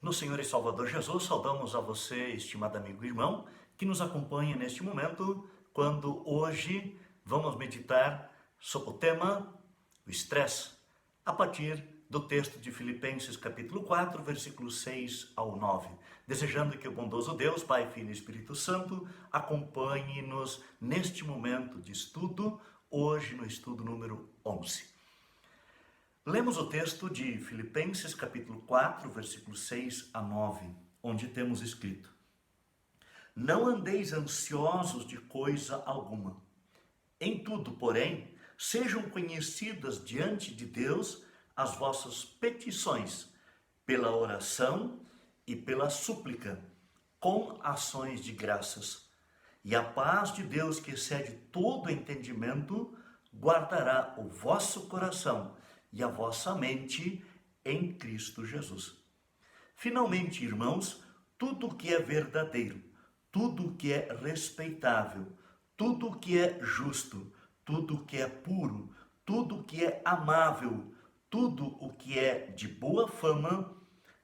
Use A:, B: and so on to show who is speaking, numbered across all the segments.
A: No Senhor e Salvador Jesus, saudamos a você, estimado amigo e irmão, que nos acompanha neste momento, quando hoje vamos meditar sobre o tema o estresse, a partir do texto de Filipenses capítulo 4, versículos 6 ao 9. Desejando que o bondoso Deus, Pai, Filho e Espírito Santo, acompanhe-nos neste momento de estudo, hoje no estudo número 11. Lemos o texto de Filipenses capítulo 4, versículos 6 a 9, onde temos escrito: Não andeis ansiosos de coisa alguma. Em tudo, porém, sejam conhecidas diante de Deus as vossas petições, pela oração e pela súplica, com ações de graças. E a paz de Deus, que excede todo entendimento, guardará o vosso coração e a vossa mente em Cristo Jesus. Finalmente, irmãos, tudo o que é verdadeiro, tudo o que é respeitável, tudo o que é justo, tudo o que é puro, tudo o que é amável, tudo o que é de boa fama,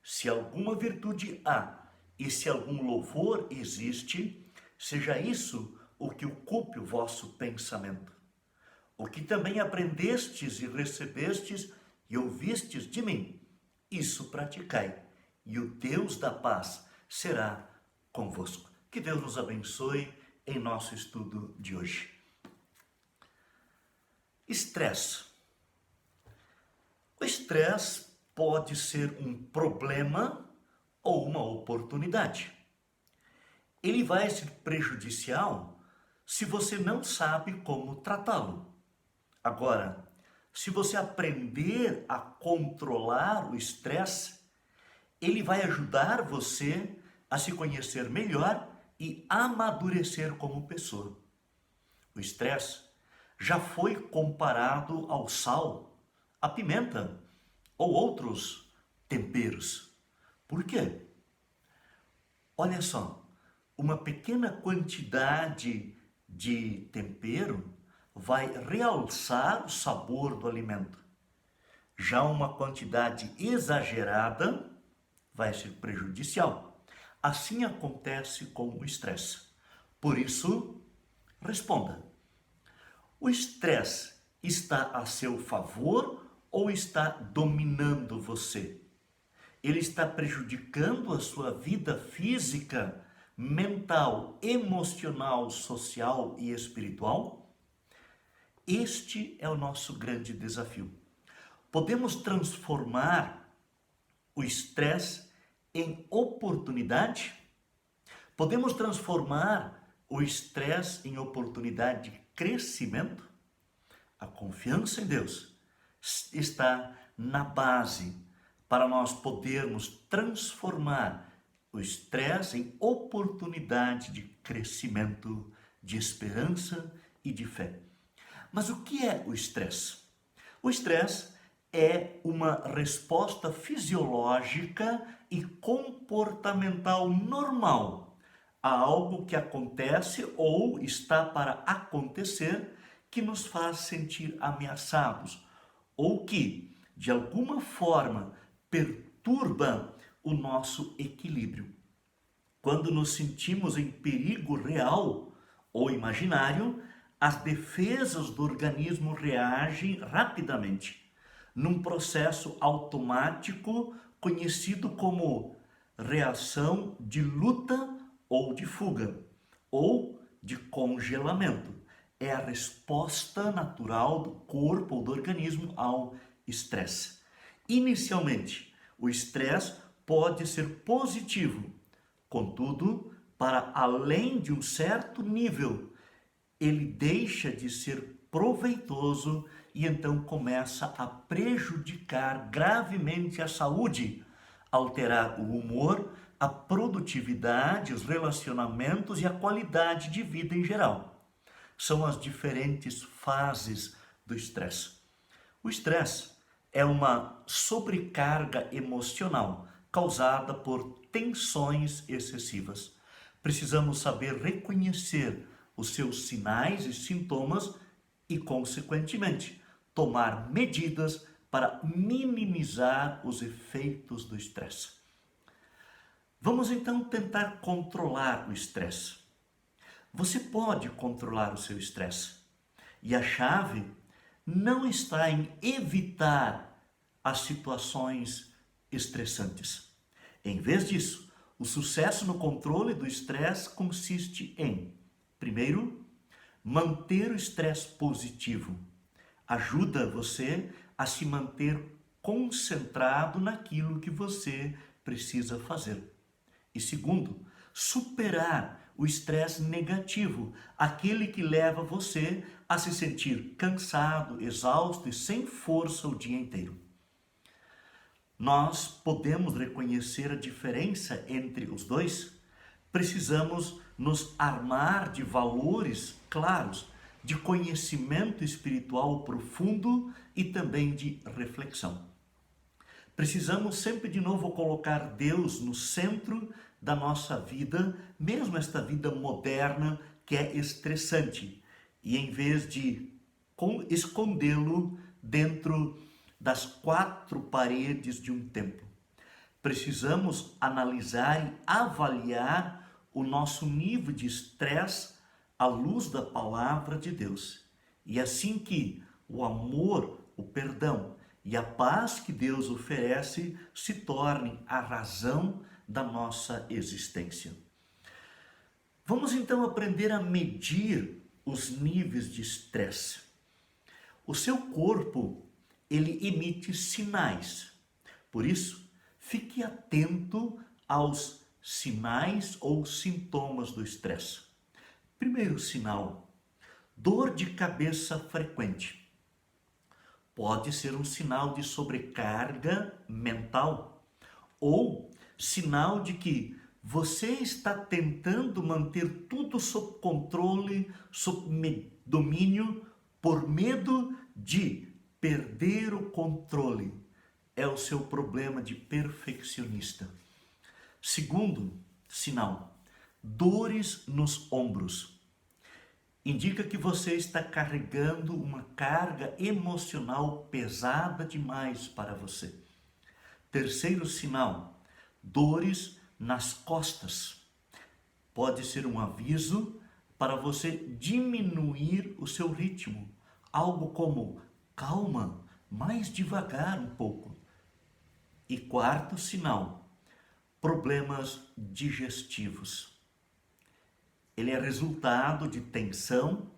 A: se alguma virtude há e se algum louvor existe, seja isso o que ocupe o vosso pensamento. O que também aprendestes e recebestes e ouvistes de mim, isso praticai, e o Deus da paz será convosco. Que Deus nos abençoe em nosso estudo de hoje. Estresse. O estresse pode ser um problema ou uma oportunidade. Ele vai ser prejudicial se você não sabe como tratá-lo. Agora, se você aprender a controlar o estresse, ele vai ajudar você a se conhecer melhor e amadurecer como pessoa. O estresse já foi comparado ao sal, à pimenta ou outros temperos. Por quê? Olha só, uma pequena quantidade de tempero vai realçar o sabor do alimento. Já uma quantidade exagerada vai ser prejudicial. Assim acontece com o estresse. Por isso, responda: o estresse está a seu favor ou está dominando você? Ele está prejudicando a sua vida física, mental, emocional, social e espiritual? Este é o nosso grande desafio. Podemos transformar o estresse em oportunidade? Podemos transformar o estresse em oportunidade de crescimento? A confiança em Deus está na base para nós podermos transformar o estresse em oportunidade de crescimento, de esperança e de fé. Mas o que é o estresse? O estresse é uma resposta fisiológica e comportamental normal a algo que acontece ou está para acontecer que nos faz sentir ameaçados ou que, de alguma forma, perturba o nosso equilíbrio. Quando nos sentimos em perigo real ou imaginário, as defesas do organismo reagem rapidamente, num processo automático conhecido como reação de luta ou de fuga, ou de congelamento. É a resposta natural do corpo ou do organismo ao estresse. Inicialmente, o estresse pode ser positivo, contudo, para além de um certo nível, ele deixa de ser proveitoso e então começa a prejudicar gravemente a saúde, alterar o humor, a produtividade, os relacionamentos e a qualidade de vida em geral. São as diferentes fases do estresse. O estresse é uma sobrecarga emocional causada por tensões excessivas. Precisamos saber reconhecer os seus sinais e sintomas e, consequentemente, tomar medidas para minimizar os efeitos do estresse. Vamos então tentar controlar o estresse. Você pode controlar o seu estresse. E a chave não está em evitar as situações estressantes. Em vez disso, o sucesso no controle do estresse consiste em, primeiro, manter o estresse positivo. Ajuda você a se manter concentrado naquilo que você precisa fazer. E segundo, superar o estresse negativo, aquele que leva você a se sentir cansado, exausto e sem força o dia inteiro. Nós podemos reconhecer a diferença entre os dois. Precisamos nos armar de valores claros, de conhecimento espiritual profundo e também de reflexão. Precisamos sempre de novo colocar Deus no centro da nossa vida, mesmo esta vida moderna que é estressante, e em vez de escondê-lo dentro das quatro paredes de um templo. Precisamos analisar e avaliar o nosso nível de estresse à luz da palavra de Deus. E assim que o amor, o perdão e a paz que Deus oferece se tornem a razão da nossa existência. Vamos então aprender a medir os níveis de estresse. O seu corpo, ele emite sinais. Por isso, fique atento aos sinais ou sintomas do estresse. Primeiro sinal, dor de cabeça frequente. Pode ser um sinal de sobrecarga mental ou sinal de que você está tentando manter tudo sob controle, sob domínio, por medo de perder o controle. É o seu problema de perfeccionista. Segundo sinal, dores nos ombros. Indica que você está carregando uma carga emocional pesada demais para você. Terceiro sinal, dores nas costas. Pode ser um aviso para você diminuir o seu ritmo. Algo como, calma, mais devagar um pouco. E quarto sinal, problemas digestivos. Ele é resultado de tensão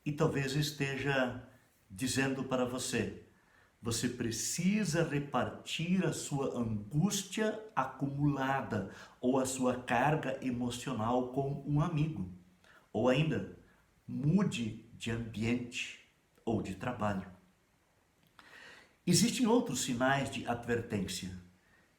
A: e talvez esteja dizendo para você, você precisa repartir a sua angústia acumulada ou a sua carga emocional com um amigo. Ou ainda, mude de ambiente ou de trabalho. Existem outros sinais de advertência,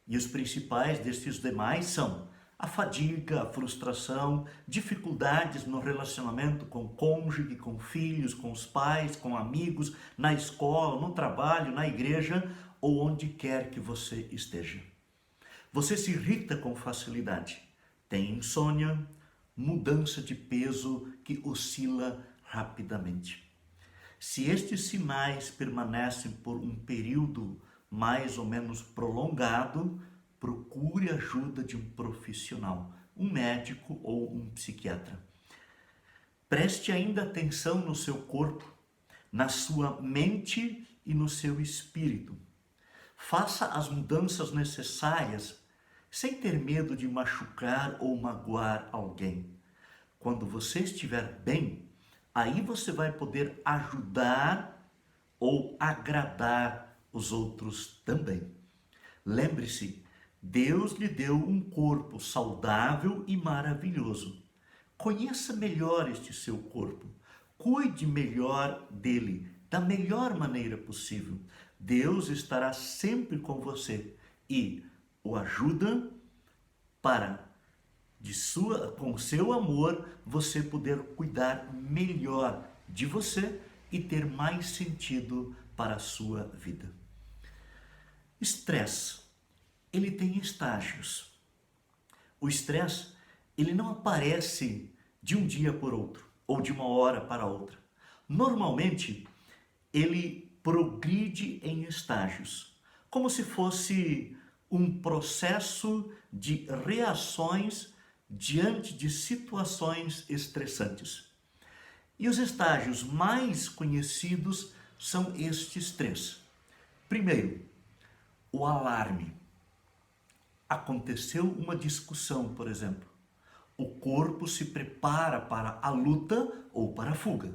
A: e os principais destes demais são a fadiga, a frustração, dificuldades no relacionamento com o cônjuge, com filhos, com os pais, com amigos, na escola, no trabalho, na igreja ou onde quer que você esteja. Você se irrita com facilidade, tem insônia, mudança de peso que oscila rapidamente. Se estes sinais permanecem por um período mais ou menos prolongado, procure a ajuda de um profissional, um médico ou um psiquiatra. Preste ainda atenção no seu corpo, na sua mente e no seu espírito. Faça as mudanças necessárias sem ter medo de machucar ou magoar alguém. Quando você estiver bem, aí você vai poder ajudar ou agradar os outros também. Lembre-se, Deus lhe deu um corpo saudável e maravilhoso. Conheça melhor este seu corpo. Cuide melhor dele, da melhor maneira possível. Deus estará sempre com você e o ajuda para, com seu amor, você poder cuidar melhor de você e ter mais sentido para a sua vida. Estresse. Ele tem estágios. O estresse, ele não aparece de um dia por outro, ou de uma hora para outra. Normalmente, ele progride em estágios, como se fosse um processo de reações diante de situações estressantes. E os estágios mais conhecidos são estes três. Primeiro, o alarme. Aconteceu uma discussão, por exemplo. O corpo se prepara para a luta ou para a fuga.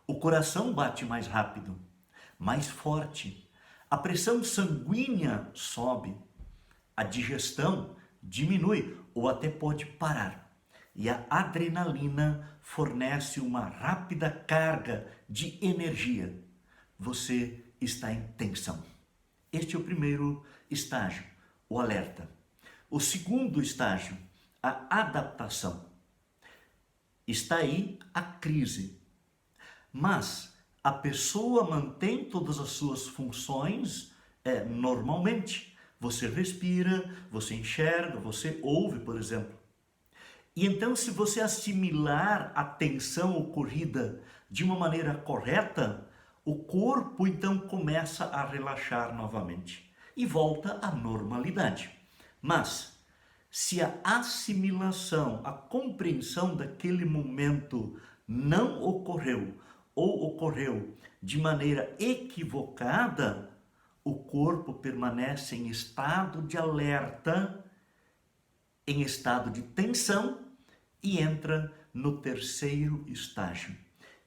A: O coração bate mais rápido, mais forte. A pressão sanguínea sobe. A digestão diminui ou até pode parar. E a adrenalina fornece uma rápida carga de energia. Você está em tensão. Este é o primeiro estágio, o alerta. O segundo estágio, a adaptação. Está aí a crise. Mas a pessoa mantém todas as suas funções normalmente. Você respira, você enxerga, você ouve, por exemplo. E então, se você assimilar a tensão ocorrida de uma maneira correta, o corpo então começa a relaxar novamente e volta à normalidade. Mas, se a assimilação, a compreensão daquele momento não ocorreu, ou ocorreu de maneira equivocada, o corpo permanece em estado de alerta, em estado de tensão e entra no terceiro estágio.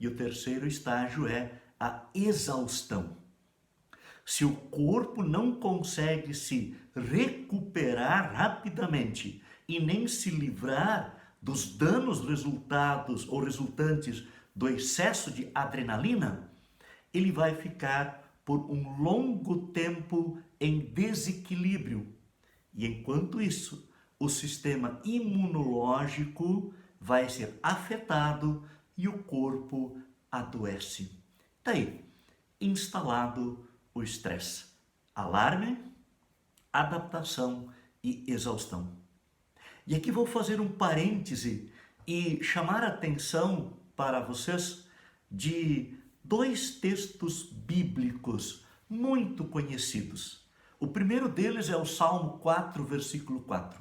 A: E o terceiro estágio é a exaustão. Se o corpo não consegue se recuperar rapidamente e nem se livrar dos danos resultados ou resultantes do excesso de adrenalina, ele vai ficar por um longo tempo em desequilíbrio. E enquanto isso, o sistema imunológico vai ser afetado e o corpo adoece. Daí, instalado o estresse, alarme, adaptação e exaustão. E aqui vou fazer um parêntese e chamar a atenção para vocês de dois textos bíblicos muito conhecidos. O primeiro deles é o Salmo 4, versículo 4.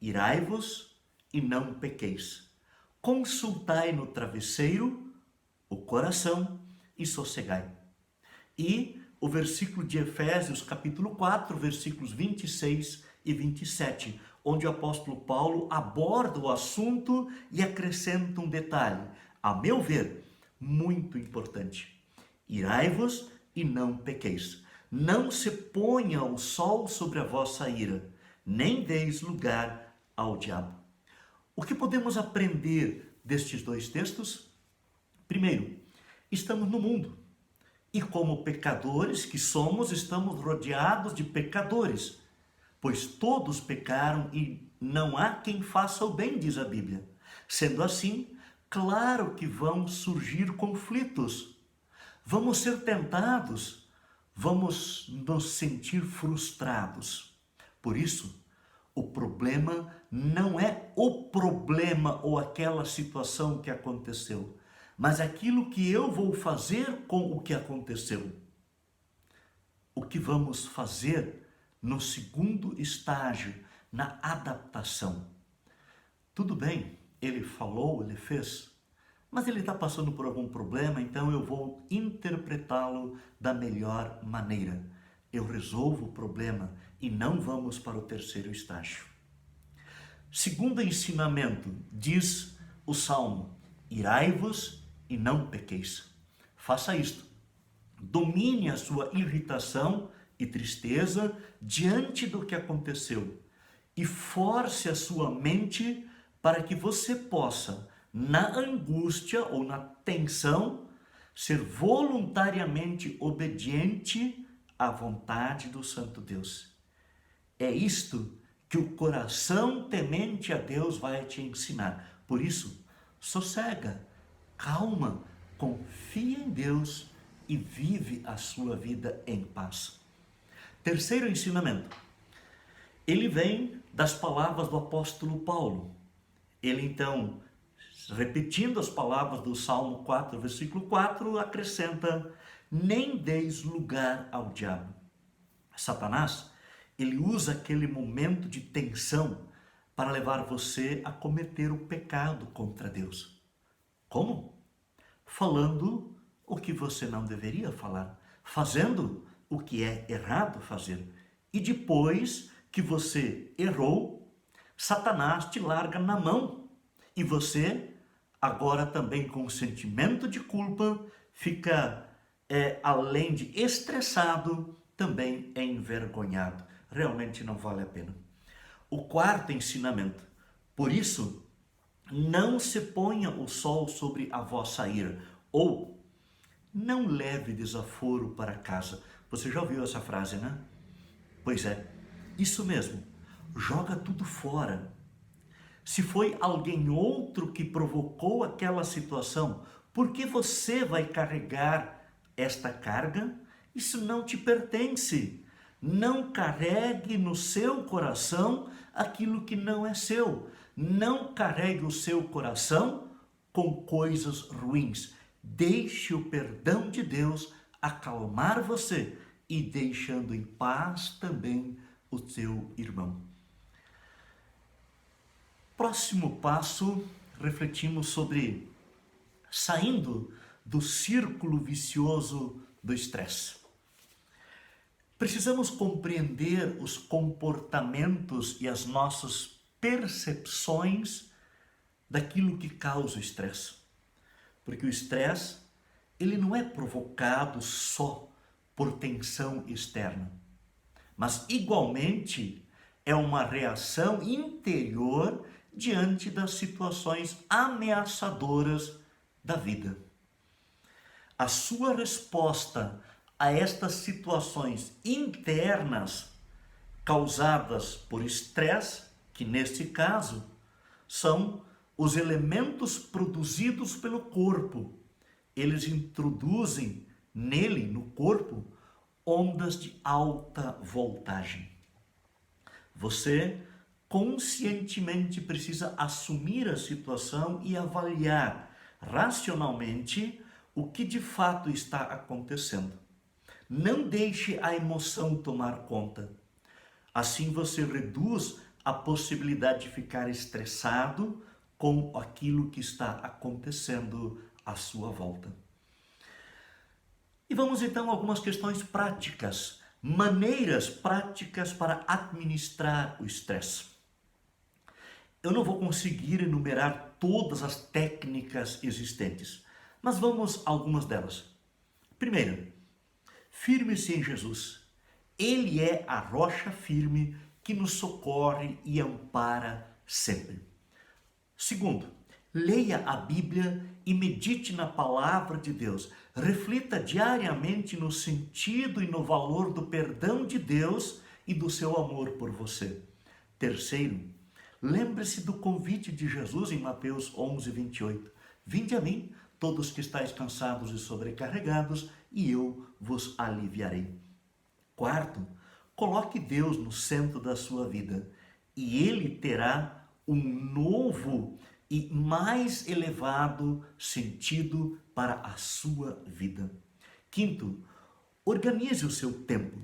A: Irai-vos e não pequeis. Consultai no travesseiro o coração e sossegai. E o versículo de Efésios, capítulo 4, versículos 26 e 27, onde o apóstolo Paulo aborda o assunto e acrescenta um detalhe, a meu ver, muito importante. Irai-vos e não pequeis. Não se ponha o sol sobre a vossa ira, nem deis lugar ao diabo. O que podemos aprender destes dois textos? Primeiro, estamos no mundo. E como pecadores que somos, estamos rodeados de pecadores. Pois todos pecaram e não há quem faça o bem, diz a Bíblia. Sendo assim, claro que vão surgir conflitos. Vamos ser tentados, vamos nos sentir frustrados. Por isso, o problema não é o problema ou aquela situação que aconteceu, mas aquilo que eu vou fazer com o que aconteceu. O que vamos fazer no segundo estágio, na adaptação. Tudo bem, ele falou, ele fez, mas ele está passando por algum problema, então eu vou interpretá-lo da melhor maneira. Eu resolvo o problema e não vamos para o terceiro estágio. Segundo ensinamento, diz o Salmo, irai-vos e não pequeis. Faça isto. Domine a sua irritação e tristeza diante do que aconteceu e force a sua mente para que você possa, na angústia ou na tensão, ser voluntariamente obediente à vontade do Santo Deus. É isto que o coração temente a Deus vai te ensinar. Por isso, sossega, calma, confia em Deus e vive a sua vida em paz. Terceiro ensinamento. Ele vem das palavras do apóstolo Paulo. Ele então, repetindo as palavras do Salmo 4, versículo 4, acrescenta, nem deis lugar ao diabo. Satanás, ele usa aquele momento de tensão para levar você a cometer o pecado contra Deus. Como? Falando o que você não deveria falar, fazendo o que é errado fazer. E depois que você errou, Satanás te larga na mão e você, agora também com sentimento de culpa, fica além de estressado, também envergonhado. Realmente não vale a pena. O quarto ensinamento: por isso, não se ponha o sol sobre a vossa ira, ou não leve desaforo para casa. Você já ouviu essa frase, né? Pois é, isso mesmo. Joga tudo fora. Se foi alguém outro que provocou aquela situação, por que você vai carregar esta carga? Isso não te pertence. Não carregue no seu coração aquilo que não é seu. Não carregue o seu coração com coisas ruins. Deixe o perdão de Deus acalmar você e deixando em paz também o seu irmão. Próximo passo, refletimos sobre saindo do círculo vicioso do estresse. Precisamos compreender os comportamentos e as nossas percepções daquilo que causa o estresse. Porque o estresse, ele não é provocado só por tensão externa, mas igualmente é uma reação interior diante das situações ameaçadoras da vida. A sua resposta a estas situações internas causadas por estresse, que neste caso são os elementos produzidos pelo corpo. Eles introduzem nele, no corpo, ondas de alta voltagem. Você conscientemente precisa assumir a situação e avaliar racionalmente o que de fato está acontecendo. Não deixe a emoção tomar conta. Assim você reduz a possibilidade de ficar estressado com aquilo que está acontecendo à sua volta. E vamos então a algumas questões práticas, maneiras práticas para administrar o estresse. Eu não vou conseguir enumerar todas as técnicas existentes, mas vamos a algumas delas. Primeiro, firme-se em Jesus. Ele é a rocha firme que nos socorre e ampara sempre. Segundo, leia a Bíblia e medite na palavra de Deus. Reflita diariamente no sentido e no valor do perdão de Deus e do seu amor por você. Terceiro, lembre-se do convite de Jesus em Mateus 11:28. Vinde a mim, todos que estáis cansados e sobrecarregados, e eu vos aliviarei. Quarto, coloque Deus no centro da sua vida e Ele terá um novo e mais elevado sentido para a sua vida. Quinto, organize o seu tempo,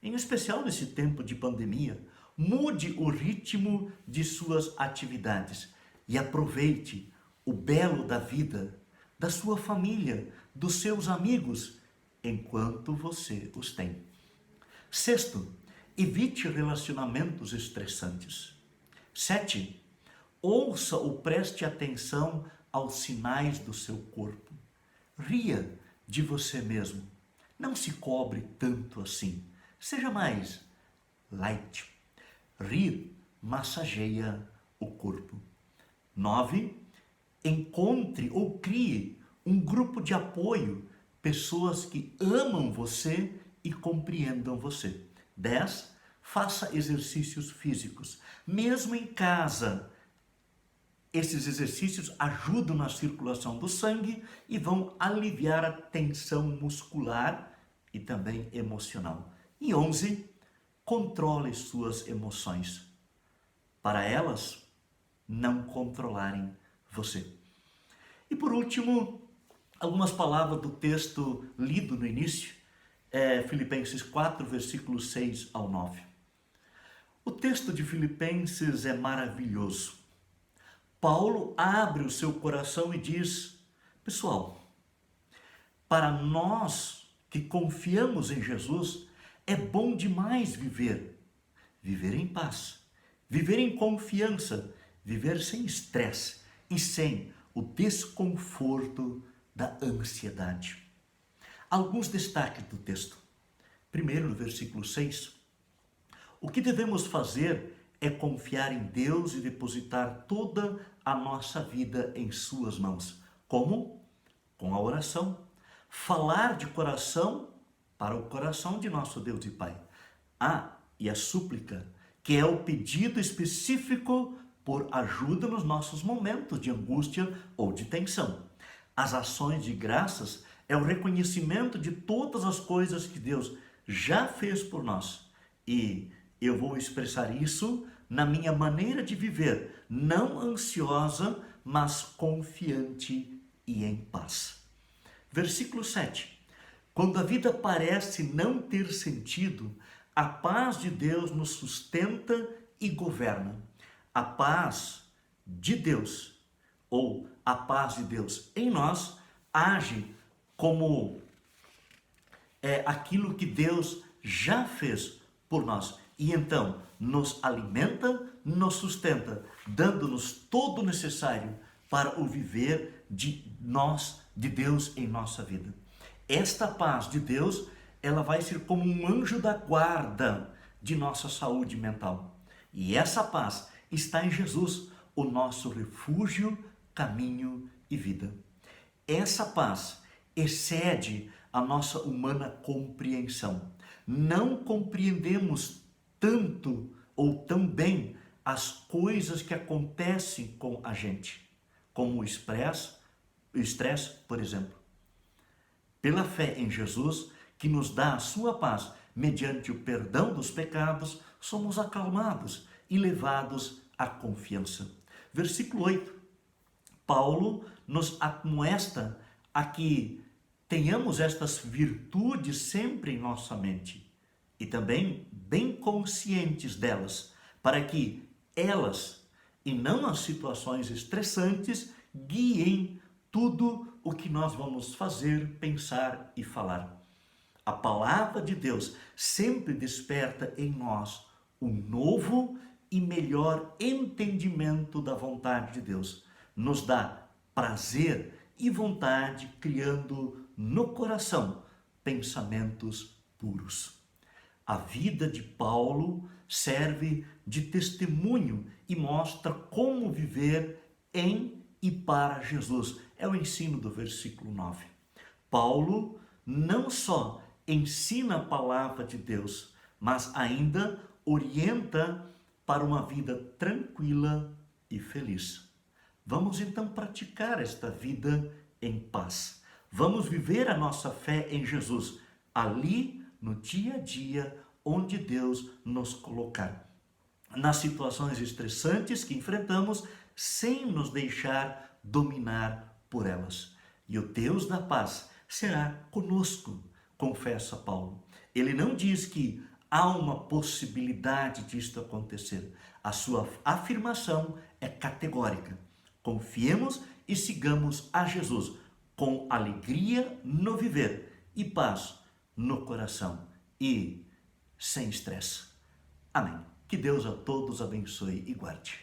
A: em especial nesse tempo de pandemia. Mude o ritmo de suas atividades e aproveite o belo da vida, da sua família, dos seus amigos, enquanto você os tem. Sexto, evite relacionamentos estressantes. 7, ouça ou preste atenção aos sinais do seu corpo. Ria de você mesmo. Não se cobre tanto assim. Seja mais light. Rir massageia o corpo. 9, encontre ou crie um grupo de apoio, pessoas que amam você e compreendam você. 10, faça exercícios físicos. Mesmo em casa, esses exercícios ajudam na circulação do sangue e vão aliviar a tensão muscular e também emocional. E 11, controle suas emoções, para elas não controlarem você. E por último, algumas palavras do texto lido no início, Filipenses 4, versículos 6 ao 9. O texto de Filipenses é maravilhoso. Paulo abre o seu coração e diz: pessoal, para nós que confiamos em Jesus, é bom demais viver. Viver em paz, viver em confiança, viver sem estresse e sem o desconforto da ansiedade. Alguns destaques do texto. Primeiro, no versículo 6, o que devemos fazer é confiar em Deus e depositar toda a nossa vida em suas mãos. Como? Com a oração. Falar de coração para o coração de nosso Deus e Pai. E a súplica, que é o pedido específico por ajuda nos nossos momentos de angústia ou de tensão. As ações de graças é o reconhecimento de todas as coisas que Deus já fez por nós. E eu vou expressar isso na minha maneira de viver, não ansiosa, mas confiante e em paz. Versículo 7. Quando a vida parece não ter sentido, a paz de Deus nos sustenta e governa. A paz de Deus, ou a paz de Deus em nós, age como aquilo que Deus já fez por nós. E então nos alimenta, nos sustenta, dando-nos todo o necessário para o viver de Deus em nossa vida. Esta paz de Deus, ela vai ser como um anjo da guarda de nossa saúde mental. E essa paz está em Jesus, o nosso refúgio, caminho e vida. Essa paz excede a nossa humana compreensão. Não compreendemos tanto ou tão bem as coisas que acontecem com a gente, como o estresse, por exemplo. Pela fé em Jesus, que nos dá a sua paz, mediante o perdão dos pecados, somos acalmados e levados à confiança. Versículo 8. Paulo nos admoesta a que tenhamos estas virtudes sempre em nossa mente e também bem conscientes delas, para que elas, e não as situações estressantes, guiem tudo o que nós vamos fazer, pensar e falar. A palavra de Deus sempre desperta em nós um novo e melhor entendimento da vontade de Deus. Nos dá prazer e vontade, criando no coração pensamentos puros. A vida de Paulo serve de testemunho e mostra como viver em e para Jesus. É o ensino do versículo 9. Paulo não só ensina a palavra de Deus, mas ainda orienta para uma vida tranquila e feliz. Vamos então praticar esta vida em paz. Vamos viver a nossa fé em Jesus, ali no dia a dia onde Deus nos colocar. Nas situações estressantes que enfrentamos, sem nos deixar dominar por elas. E o Deus da paz será conosco, confessa Paulo. Ele não diz que há uma possibilidade disto acontecer. A sua afirmação é categórica. Confiemos e sigamos a Jesus com alegria no viver e paz no coração e sem estresse. Amém. Que Deus a todos abençoe e guarde.